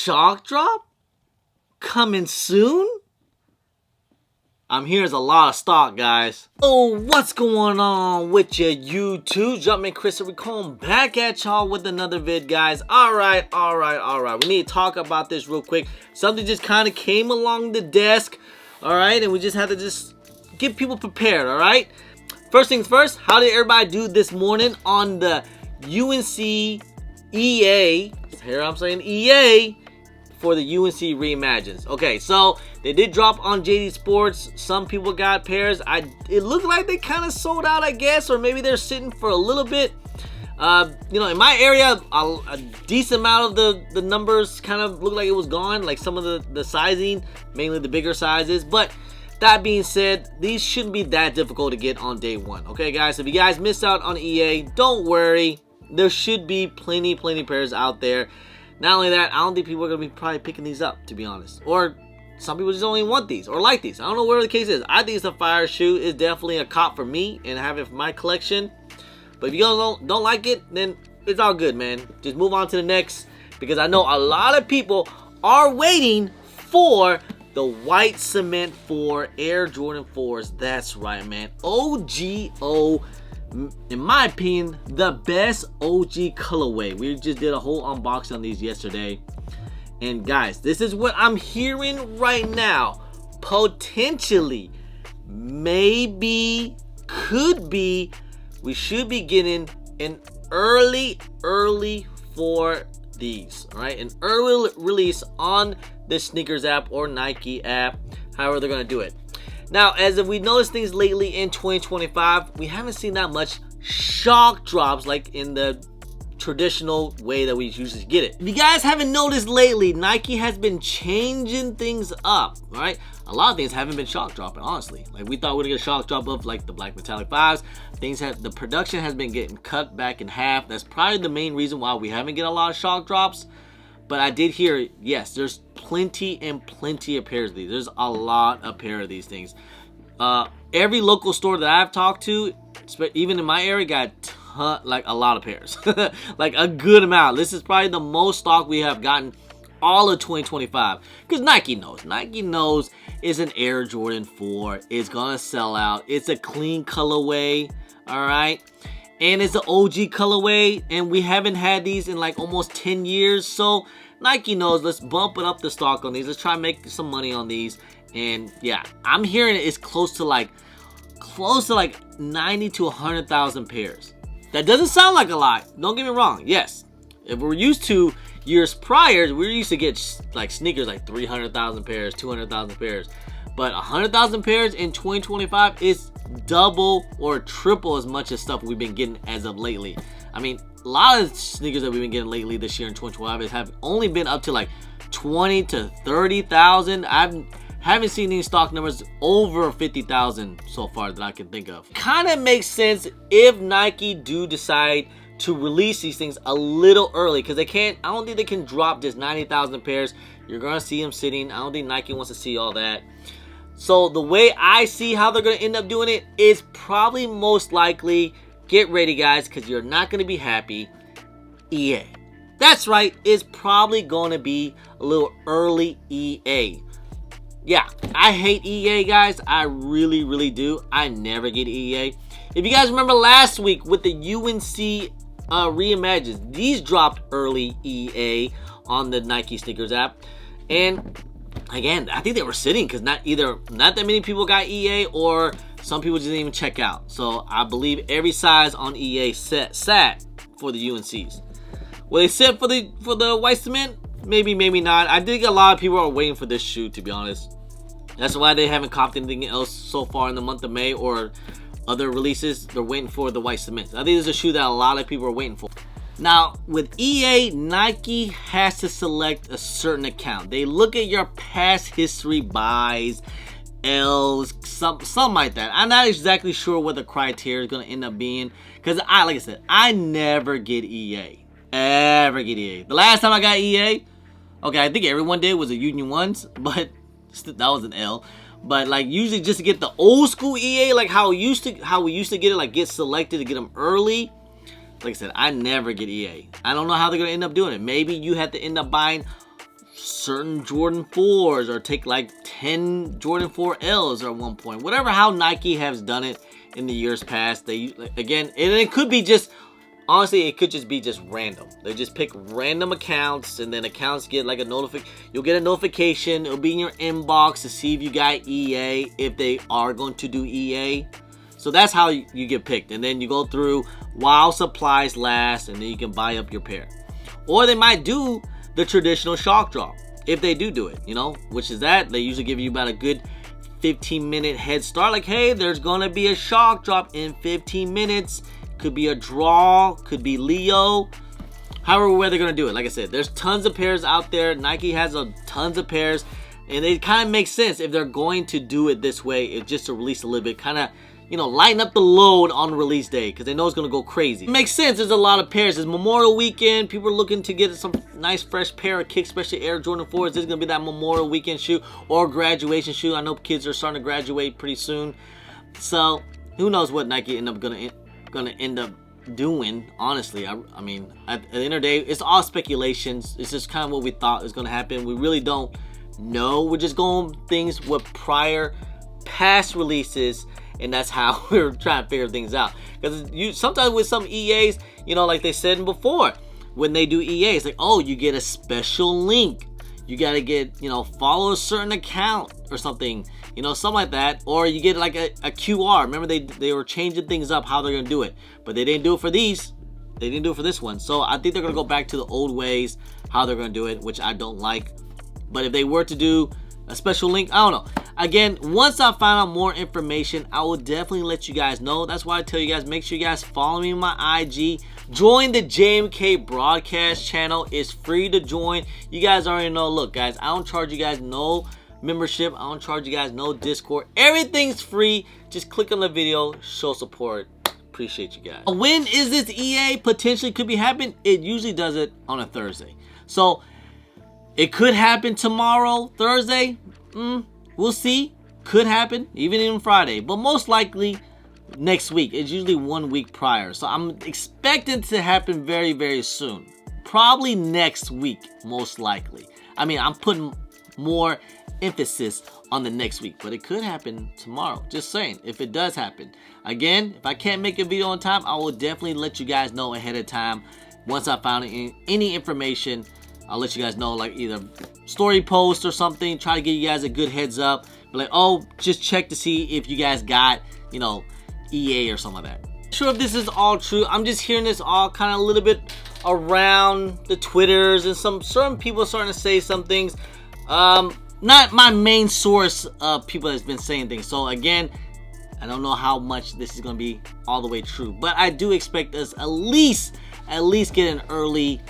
shock drop coming soon? I'm hearing there's a lot of stock, guys. Oh, what's going on with your YouTube? Jumpman Christopher Combs back at y'all with another vid, guys. Alright. We need to talk about this real quick. Something just kind of came along the desk, alright? And we just had to just get people prepared, alright? First things first, how did everybody do this morning on the UNC EA? Here I'm saying EA for the UNC Reimagines. Okay, so they did drop on JD Sports. Some people got pairs. It looked like they kind of sold out, I guess, or maybe they're sitting for a little bit. You know, in my area, a decent amount of the numbers kind of looked like it was gone, like some of the sizing, mainly the bigger sizes. But that being said, these shouldn't be that difficult to get on day one. Okay, guys, if you guys missed out on EA, don't worry. There should be plenty pairs out there. Not only that, I don't think people are going to be probably picking these up, to be honest. Or some people just only want these or like these. I don't know whatever the case is. I think it's a fire shoe. It's definitely a cop for me and have it for my collection. But if you guys don't like it, then it's all good, man. Just move on to the next, because I know a lot of people are waiting for the white cement 4 Air Jordan 4s. That's right, man. OGO. In my opinion, the best OG colorway. We just did a whole unboxing on these yesterday. And guys, this is what I'm hearing right now. Potentially, maybe, could be, we should be getting an early for these. Alright, an early release on the Sneakers app or Nike app, however they're going to do it. Now, as if we noticed things lately in 2025, we haven't seen that much shock drops like in the traditional way that we usually get it. If you guys haven't noticed lately, Nike has been changing things up, right? A lot of things haven't been shock dropping, honestly. Like, we thought we were gonna get a shock drop of like the black metallic 5s. The production has been getting cut back in half. That's probably the main reason why we haven't get a lot of shock drops. But I did hear, yes, there's plenty of pairs of these. There's a lot of pair of these things. Every local store that I've talked to, even in my area, got like a lot of pairs. Like a good amount. This is probably the most stock we have gotten all of 2025. Because Nike knows it's an Air Jordan 4. It's gonna sell out. It's a clean colorway, alright? And it's the OG colorway, and we haven't had these in like almost 10 years. So Nike knows, let's bump it up the stock on these. Let's try and make some money on these. And yeah, I'm hearing it's close to like 90 to 100,000 pairs. That doesn't sound like a lot. Don't get me wrong. Yes, if we're used to years prior, we were used to get like sneakers like 300,000 pairs, 200,000 pairs. But 100,000 pairs in 2025 is double or triple as much as stuff we've been getting as of lately. I mean, a lot of sneakers that we've been getting lately this year in 2025 have only been up to like 20 to 30,000. I haven't seen these stock numbers over 50,000 so far that I can think of. Kind of makes sense if Nike do decide to release these things a little early, because I don't think they can drop just 90,000 pairs. You're gonna see them sitting. I don't think Nike wants to see all that. So the way I see how they're going to end up doing it is probably most likely, get ready guys, because you're not going to be happy, EA. That's right, it's probably going to be a little early EA. Yeah, I hate EA, guys. I really do. I never get EA. If you guys remember last week with the UNC Reimagines, these dropped early EA on the Nike Sneakers app. And again, I think they were sitting because not that many people got EA, or some people just didn't even check out. So I believe every size on EA sat for the UNCs. Will they sit for the white cement? Maybe not. I think a lot of people are waiting for this shoe, to be honest. That's why they haven't copped anything else so far in the month of May or other releases. They're waiting for the white cement. I think it's a shoe that a lot of people are waiting for. Now, with EA, Nike has to select a certain account. They look at your past history buys, L's, something like that. I'm not exactly sure what the criteria is going to end up being, because like I said, I never get EA. Ever get EA. The last time I got EA, okay, I think everyone did, was a Union Ones, but that was an L. But like usually just to get the old school EA, like how we used to get it, like get selected to get them early. Like I said, I never get EA. I don't know how they're gonna end up doing it. Maybe you have to end up buying certain Jordan 4s or take like 10 Jordan 4 Ls at one point. Whatever how Nike has done it in the years past. They, again, and it could be just, honestly, it could just be just random. They just pick random accounts, and then accounts get like a notification. You'll get a notification. It'll be in your inbox to see if you got EA, if they are going to do EA. So that's how you get picked. And then you go through while supplies last, and then you can buy up your pair. Or they might do the traditional shock drop, if they do it, you know, which is that they usually give you about a good 15-minute head start. Like, hey, there's gonna be a shock drop in 15 minutes. Could be a draw, could be Leo. However way they're gonna do it. Like I said, there's tons of pairs out there. Nike has tons of pairs, and it kind of makes sense if they're going to do it this way. It's just to release a little bit, kind of, you know, lighten up the load on release day, because they know it's gonna go crazy. It makes sense. There's a lot of pairs. It's Memorial Weekend. People are looking to get some nice fresh pair of kicks, especially Air Jordan 4s. This is gonna be that Memorial Weekend shoe or graduation shoe. I know kids are starting to graduate pretty soon, so who knows what Nike gonna end up doing. Honestly, I mean, at the end of the day, it's all speculations. It's just kind of what we thought was gonna happen. We really don't know. We're just going things with prior past releases, and that's how we're trying to figure things out. Because you sometimes with some EAs, you know, like they said before, when they do EA, it's like, oh, you get a special link. You gotta get, you know, follow a certain account or something, you know, something like that. Or you get like a QR. Remember, they were changing things up how they're gonna do it, but they didn't do it for these. They didn't do it for this one. So I think they're gonna go back to the old ways how they're gonna do it, which I don't like. But if they were to do a special link, I don't know. Again, once I find out more information, I will definitely let you guys know. That's why I tell you guys, make sure you guys follow me on my IG. Join the JMK broadcast channel. It's free to join. You guys already know. Look, guys, I don't charge you guys no membership. I don't charge you guys no Discord. Everything's free. Just click on the video, show support. Appreciate you guys. When is this EA potentially could be happening? It usually does it on a Thursday. So it could happen tomorrow, Thursday. We'll see. Could happen even Friday, but most likely next week. It's usually 1 week prior, so I'm expecting it to happen very, very soon. Probably next week, most likely. I mean, I'm putting more emphasis on the next week, but it could happen tomorrow. Just saying, if it does happen. Again, if I can't make a video on time, I will definitely let you guys know ahead of time. Once I found any information, I'll let you guys know, like either story post or something. Try to give you guys a good heads up. Be like, oh, just check to see if you guys got, you know, EA or something like that. Not sure if this is all true. I'm just hearing this all kind of a little bit around the Twitters, and some certain people are starting to say some things. Not my main source of people that's been saying things. So again, I don't know how much this is going to be all the way true, but I do expect us at least get an early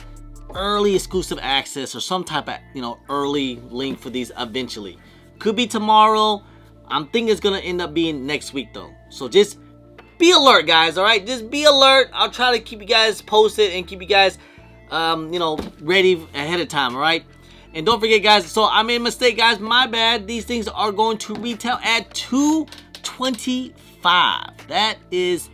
exclusive access or some type of, you know, early link for these eventually. Could be tomorrow. I'm thinking it's gonna end up being next week though. So just be alert, guys. All right, just be alert. I'll try to keep you guys posted and keep you guys, you know, ready ahead of time. All right. And don't forget, guys. So I made a mistake, guys. My bad. These things are going to retail at $225. That is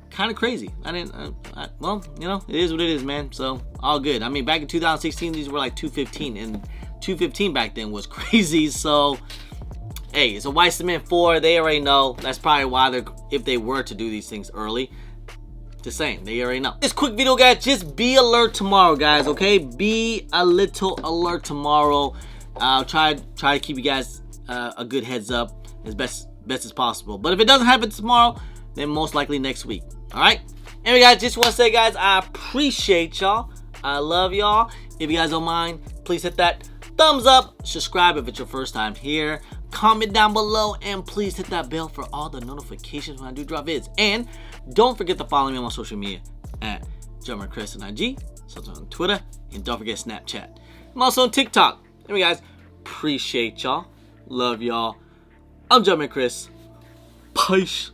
kind of crazy. Well, you know, it is what it is, man. So all good. I mean, back in 2016, these were like $215, and $215 back then was crazy. So hey, it's a white cement 4. They already know. That's probably why if they were to do these things early. Just saying, they already know. This quick video, guys. Just be alert tomorrow, guys. Okay, be a little alert tomorrow. I'll try to keep you guys a good heads up as best as possible. But if it doesn't happen tomorrow, then most likely next week. All right. Anyway, guys, just want to say, guys, I appreciate y'all. I love y'all. If you guys don't mind, please hit that thumbs up. Subscribe if it's your first time here. Comment down below, and please hit that bell for all the notifications when I do drop vids. And don't forget to follow me on my social media at Chris on IG, sometimes on Twitter, and don't forget Snapchat. I'm also on TikTok. Anyway, guys, appreciate y'all. Love y'all. I'm Chris. Peace.